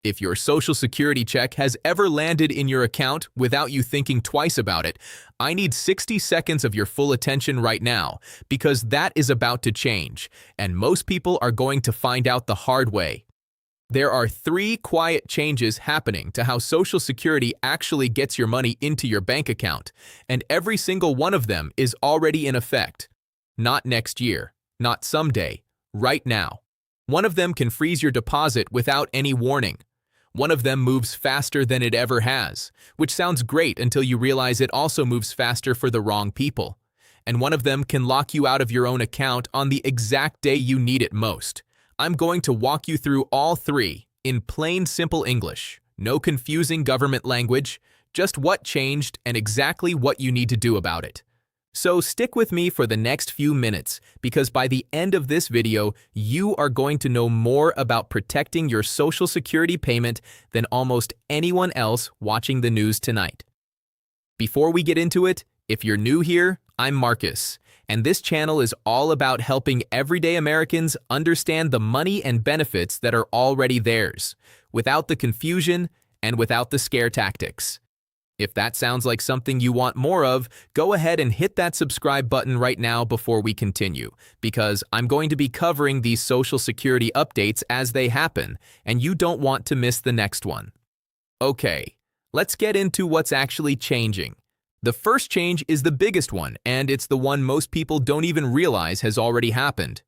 If your Social Security check has ever landed in your account without you thinking twice about it, I need 60 seconds of your full attention right now because that is about to change, and most people are going to find out the hard way. There are 3 quiet changes happening to how Social Security actually gets your money into your bank account, and every single one of them is already in effect. Not next year, not someday, right now. One of them can freeze your deposit without any warning. One of them moves faster than it ever has, which sounds great until you realize it also moves faster for the wrong people. And one of them can lock you out of your own account on the exact day you need it most. I'm going to walk you through all 3 in plain, simple English. No confusing government language, just what changed and exactly what you need to do about it. So stick with me for the next few minutes because by the end of this video, you are going to know more about protecting your Social Security payment than almost anyone else watching the news tonight. Before we get into it, if you're new here, I'm Marcus, and this channel is all about helping everyday Americans understand the money and benefits that are already theirs, without the confusion and without the scare tactics. If that sounds like something you want more of, go ahead and hit that subscribe button right now before we continue, because I'm going to be covering these Social Security updates as they happen, and you don't want to miss the next one. Okay, let's get into what's actually changing. The first change is the biggest one, and it's the one most people don't even realize has already happened.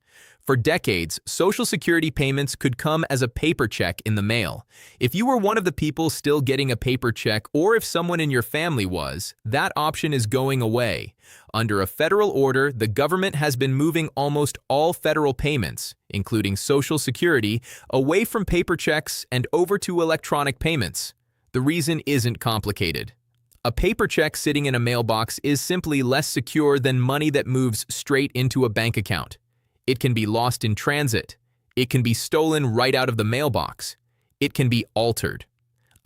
For decades, Social Security payments could come as a paper check in the mail. If you were one of the people still getting a paper check, or if someone in your family was, that option is going away. Under a federal order, the government has been moving almost all federal payments, including Social Security, away from paper checks and over to electronic payments. The reason isn't complicated. A paper check sitting in a mailbox is simply less secure than money that moves straight into a bank account. It can be lost in transit. It can be stolen right out of the mailbox. It can be altered.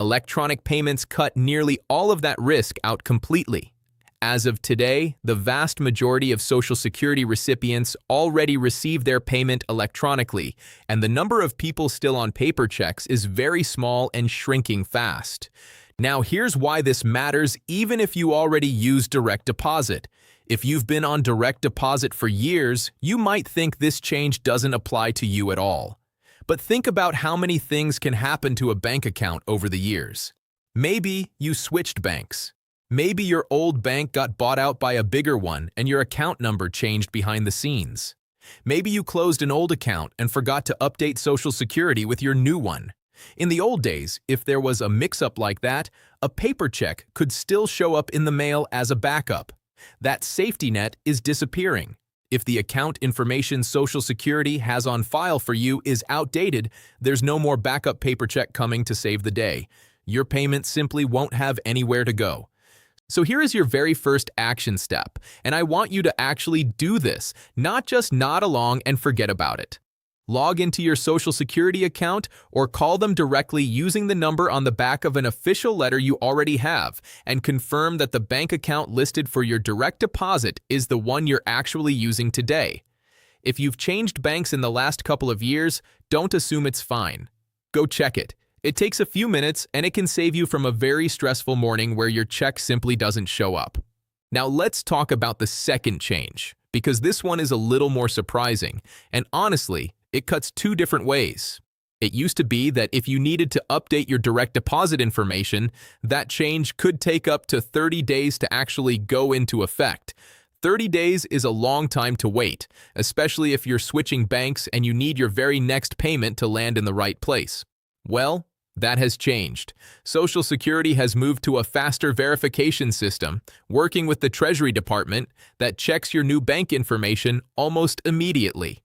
Electronic payments cut nearly all of that risk out completely. As of today, the vast majority of Social Security recipients already receive their payment electronically, and the number of people still on paper checks is very small and shrinking fast. Now, here's why this matters even if you already use direct deposit. If you've been on direct deposit for years, you might think this change doesn't apply to you at all. But think about how many things can happen to a bank account over the years. Maybe you switched banks. Maybe your old bank got bought out by a bigger one and your account number changed behind the scenes. Maybe you closed an old account and forgot to update Social Security with your new one. In the old days, if there was a mix-up like that, a paper check could still show up in the mail as a backup. That safety net is disappearing. If the account information Social Security has on file for you is outdated, there's no more backup paper check coming to save the day. Your payment simply won't have anywhere to go. So here is your very first action step, and I want you to actually do this, not just nod along and forget about it. Log into your Social Security account or call them directly using the number on the back of an official letter you already have and confirm that the bank account listed for your direct deposit is the one you're actually using today. If you've changed banks in the last couple of years, don't assume it's fine. Go check it. It takes a few minutes and it can save you from a very stressful morning where your check simply doesn't show up. Now let's talk about the second change, because this one is a little more surprising, and honestly, it cuts 2 different ways. It used to be that if you needed to update your direct deposit information, that change could take up to 30 days to actually go into effect. 30 days is a long time to wait, especially if you're switching banks and you need your very next payment to land in the right place. Well, that has changed. Social Security has moved to a faster verification system, working with the Treasury Department, that checks your new bank information almost immediately.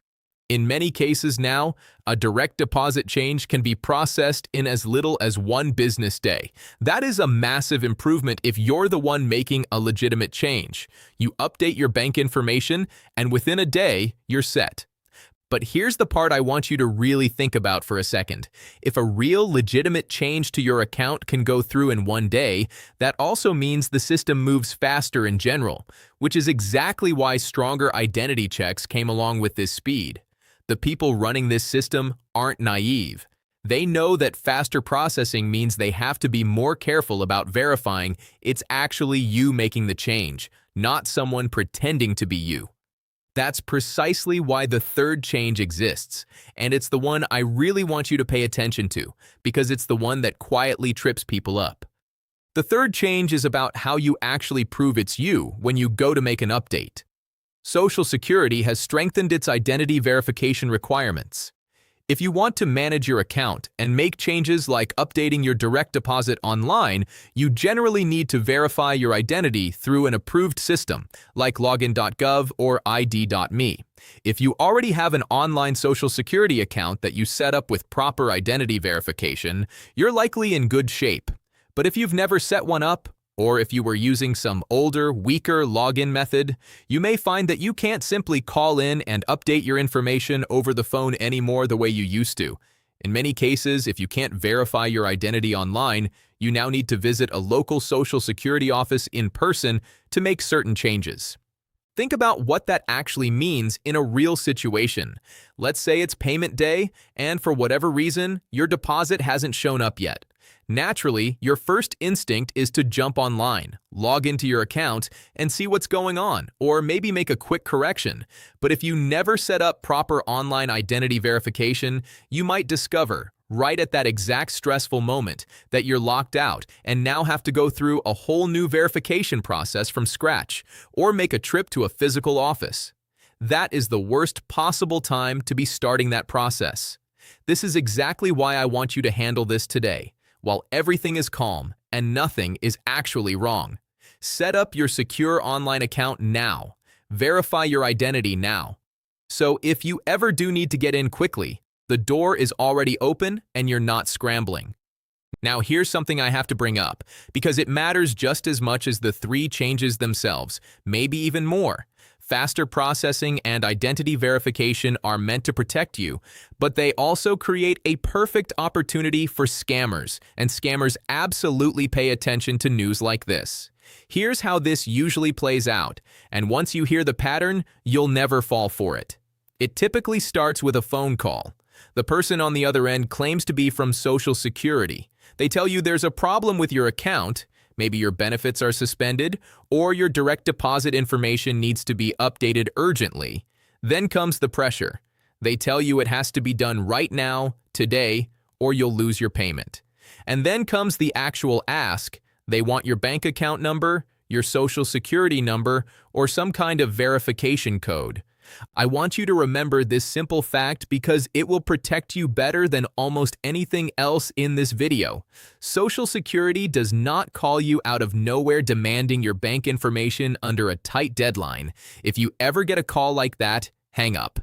In many cases now, a direct deposit change can be processed in as little as 1 business day. That is a massive improvement if you're the one making a legitimate change. You update your bank information, and within a day, you're set. But here's the part I want you to really think about for a second. If a real legitimate change to your account can go through in 1 day, that also means the system moves faster in general, which is exactly why stronger identity checks came along with this speed. The people running this system aren't naive. They know that faster processing means they have to be more careful about verifying it's actually you making the change, not someone pretending to be you. That's precisely why the third change exists, and it's the one I really want you to pay attention to, because it's the one that quietly trips people up. The third change is about how you actually prove it's you when you go to make an update. Social Security has strengthened its identity verification requirements. If you want to manage your account and make changes like updating your direct deposit online, you generally need to verify your identity through an approved system like login.gov or id.me. If you already have an online Social Security account that you set up with proper identity verification, you're likely in good shape. But if you've never set one up, or if you were using some older, weaker login method, you may find that you can't simply call in and update your information over the phone anymore the way you used to. In many cases, if you can't verify your identity online, you now need to visit a local Social Security office in person to make certain changes. Think about what that actually means in a real situation. Let's say it's payment day, and for whatever reason, your deposit hasn't shown up yet. Naturally, your first instinct is to jump online, log into your account, and see what's going on, or maybe make a quick correction. But if you never set up proper online identity verification, you might discover, right at that exact stressful moment, that you're locked out and now have to go through a whole new verification process from scratch, or make a trip to a physical office. That is the worst possible time to be starting that process. This is exactly why I want you to handle this today, while everything is calm and nothing is actually wrong. Set up your secure online account now. Verify your identity now. So if you ever do need to get in quickly, the door is already open and you're not scrambling. Now here's something I have to bring up, because it matters just as much as the three changes themselves, maybe even more. Faster processing and identity verification are meant to protect you, but they also create a perfect opportunity for scammers, and scammers absolutely pay attention to news like this. Here's how this usually plays out, and once you hear the pattern, you'll never fall for it. It typically starts with a phone call. The person on the other end claims to be from Social Security. They tell you there's a problem with your account. Maybe your benefits are suspended, or your direct deposit information needs to be updated urgently. Then comes the pressure. They tell you it has to be done right now, today, or you'll lose your payment. And then comes the actual ask. They want your bank account number, your Social Security number, or some kind of verification code. I want you to remember this simple fact because it will protect you better than almost anything else in this video. Social Security does not call you out of nowhere demanding your bank information under a tight deadline. If you ever get a call like that, hang up.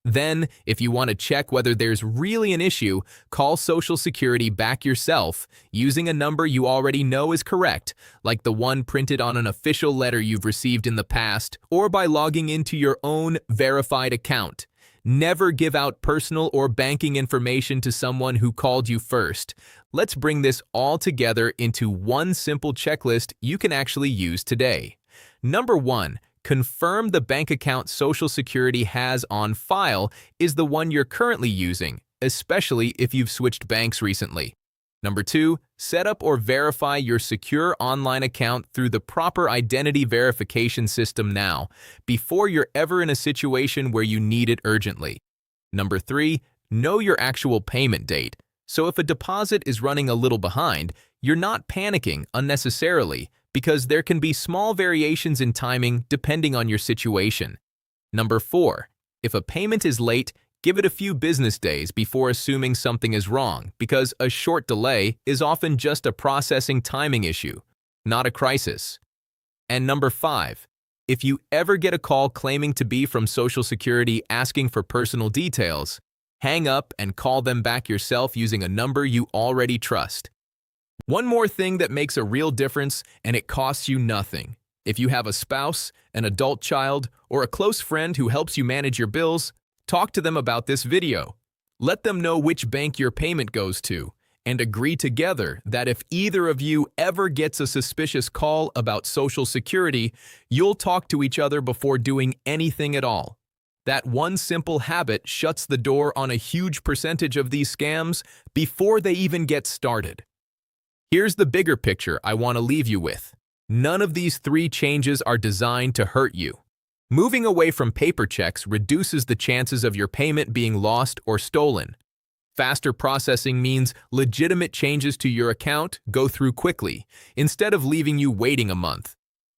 Then, if you want to check whether there's really an issue, call Social Security back yourself using a number you already know is correct, like the one printed on an official letter you've received in the past, or by logging into your own verified account. Never give out personal or banking information to someone who called you first. Let's bring this all together into one simple checklist you can actually use today. Number 1. Confirm the bank account Social Security has on file is the one you're currently using, especially if you've switched banks recently. Number 2, set up or verify your secure online account through the proper identity verification system now, before you're ever in a situation where you need it urgently. Number 3, know your actual payment date. So if a deposit is running a little behind, you're not panicking unnecessarily, because there can be small variations in timing depending on your situation. Number 4, if a payment is late, give it a few business days before assuming something is wrong, because a short delay is often just a processing timing issue, not a crisis. And number 5, if you ever get a call claiming to be from Social Security asking for personal details, hang up and call them back yourself using a number you already trust. One more thing that makes a real difference, and it costs you nothing. If you have a spouse, an adult child, or a close friend who helps you manage your bills, talk to them about this video. Let them know which bank your payment goes to, and agree together that if either of you ever gets a suspicious call about Social Security, you'll talk to each other before doing anything at all. That one simple habit shuts the door on a huge percentage of these scams before they even get started. Here's the bigger picture I want to leave you with. None of these 3 changes are designed to hurt you. Moving away from paper checks reduces the chances of your payment being lost or stolen. Faster processing means legitimate changes to your account go through quickly, instead of leaving you waiting a month.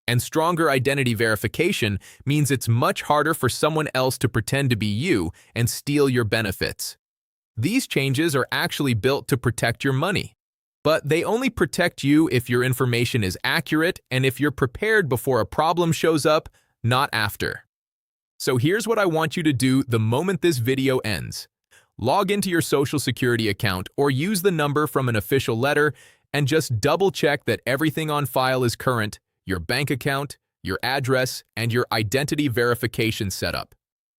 And stronger identity verification means it's much harder for someone else to pretend to be you and steal your benefits. These changes are actually built to protect your money. But they only protect you if your information is accurate and if you're prepared before a problem shows up, not after. So here's what I want you to do the moment this video ends. Log into your Social Security account or use the number from an official letter and just double-check that everything on file is current, your bank account, your address, and your identity verification setup.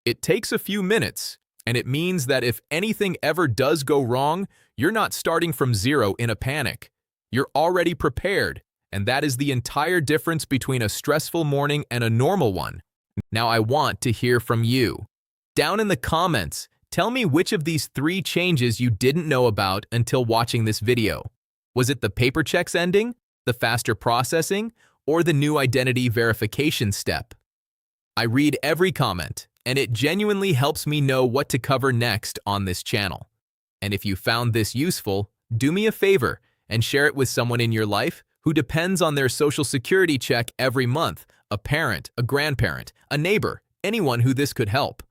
It takes a few minutes, and it means that if anything ever does go wrong, you're not starting from zero in a panic. You're already prepared, and that is the entire difference between a stressful morning and a normal one. Now I want to hear from you. Down in the comments, tell me which of these 3 changes you didn't know about until watching this video. Was it the paper checks ending, the faster processing, or the new identity verification step? I read every comment, and it genuinely helps me know what to cover next on this channel. And if you found this useful, do me a favor and share it with someone in your life who depends on their Social Security check every month, a parent, a grandparent, a neighbor, anyone who this could help.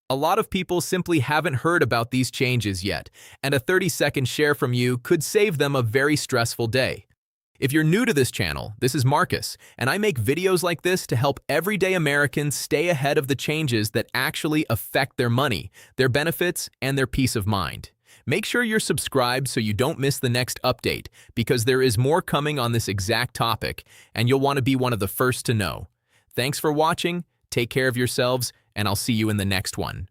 A lot of people simply haven't heard about these changes yet, and a 30-second share from you could save them a very stressful day. If you're new to this channel, this is Marcus, and I make videos like this to help everyday Americans stay ahead of the changes that actually affect their money, their benefits, and their peace of mind. Make sure you're subscribed so you don't miss the next update, because there is more coming on this exact topic, and you'll want to be one of the first to know. Thanks for watching, take care of yourselves, and I'll see you in the next one.